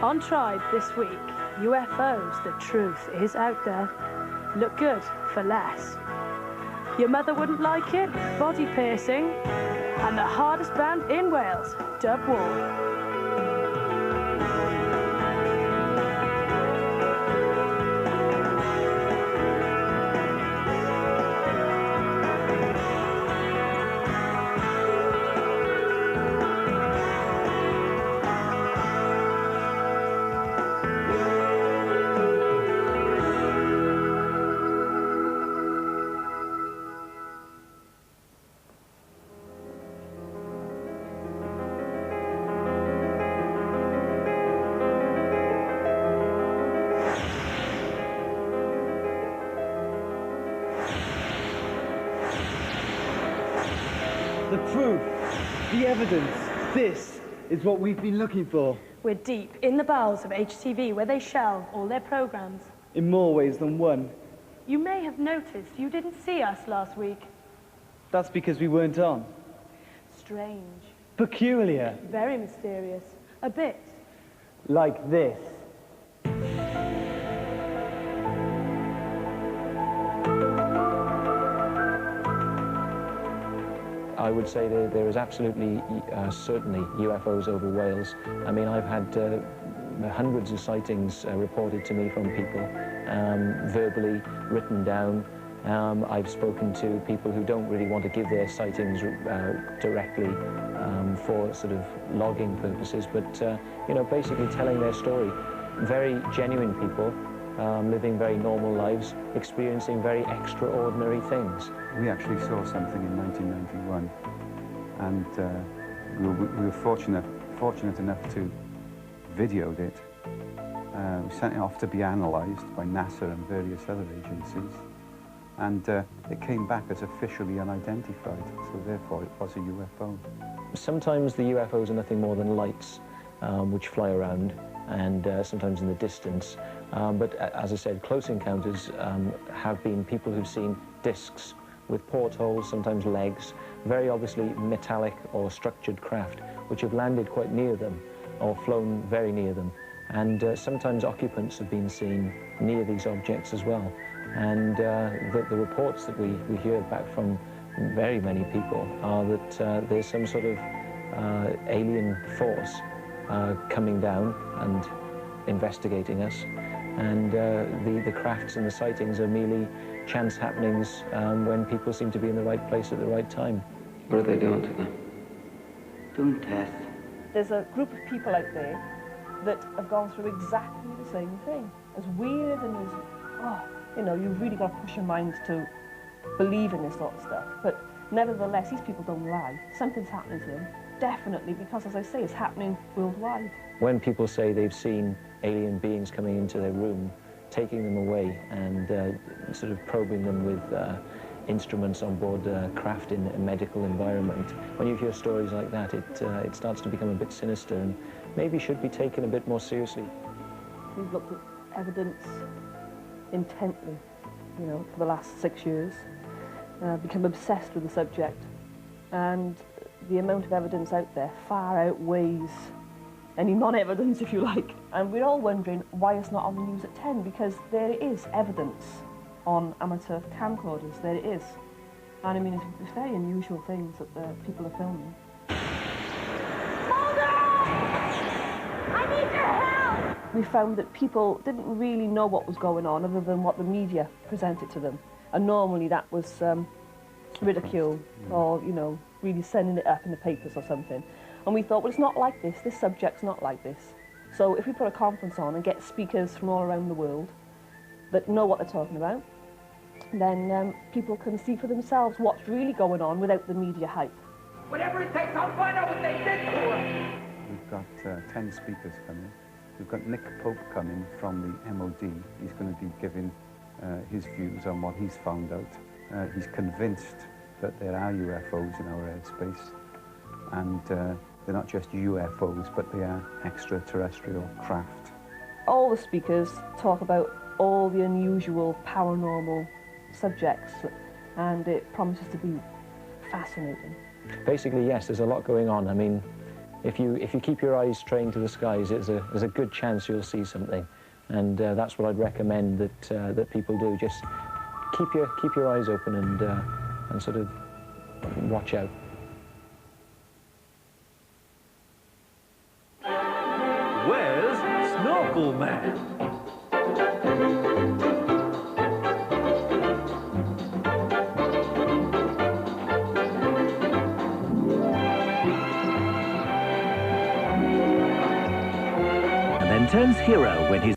On Tribe this week, UFOs, the truth is out there. Look good for less. Your mother wouldn't like it, body piercing, and the hardest band in Wales, Dub War. The proof, the evidence, this is what we've been looking for. We're deep in the bowels of HTV where they shelve all their programs. In more ways than one. You may have noticed you didn't see us last week. That's because we weren't on. Strange. Peculiar. Very mysterious. A bit. Like this. I would say that there is absolutely, certainly UFOs over Wales. I mean, I've had hundreds of sightings reported to me from people, verbally written down. I've spoken to people who don't really want to give their sightings directly for sort of logging purposes, but, you know, basically telling their story. Very genuine people, living very normal lives, experiencing very extraordinary things. We actually saw something in 1991, and we were fortunate enough to videoed it. We sent it off to be analysed by NASA and various other agencies, and it came back as officially unidentified, so therefore it was a UFO. Sometimes the UFOs are nothing more than lights which fly around, and sometimes in the distance. But as I said, close encounters have been people who've seen discs with portholes, sometimes legs, very obviously metallic or structured craft, which have landed quite near them or flown very near them. And sometimes occupants have been seen near these objects as well. And the reports that we hear back from very many people are that there's some sort of alien force coming down and investigating us. And the crafts and the sightings are merely chance happenings when people seem to be in the right place at the right time. What are they doing to them? Doing tests. There's a group of people out there that have gone through exactly the same thing. As weird and as, you know, you've really got to push your mind to believe in this sort of stuff. But nevertheless, these people don't lie. Something's happening to them, definitely, because as I say, it's happening worldwide. When people say they've seen alien beings coming into their room, taking them away and sort of probing them with instruments on board craft in a medical environment, when you hear stories like that, it starts to become a bit sinister and maybe should be taken a bit more seriously. We've looked at evidence intently, you know, for the last 6 years, become obsessed with the subject, and the amount of evidence out there far outweighs any non-evidence, if you like. And we're all wondering why it's not on the news at 10, because there is evidence on amateur camcorders, there it is. And I mean, it's very unusual things that people are filming. Hold on! I need your help! We found that people didn't really know what was going on other than what the media presented to them. And normally that was ridicule or, you know, really sending it up in the papers or something. And we thought, well, it's not like this subject's not like this. So if we put a conference on and get speakers from all around the world that know what they're talking about, then people can see for themselves what's really going on without the media hype. Whatever it takes, I'll find out what they did to us. We've got 10 speakers coming. We've got Nick Pope coming from the MOD. He's going to be giving his views on what he's found out. He's convinced that there are UFOs in our airspace, and they're not just UFOs, but they are extraterrestrial craft. All the speakers talk about all the unusual paranormal subjects, and it promises to be fascinating. Basically, yes, there's a lot going on. I mean, if you keep your eyes trained to the skies, there's a good chance you'll see something, and that's what I'd recommend that people do. Just keep your eyes open and sort of watch out. Where's Snorkel Man? And then turns hero when his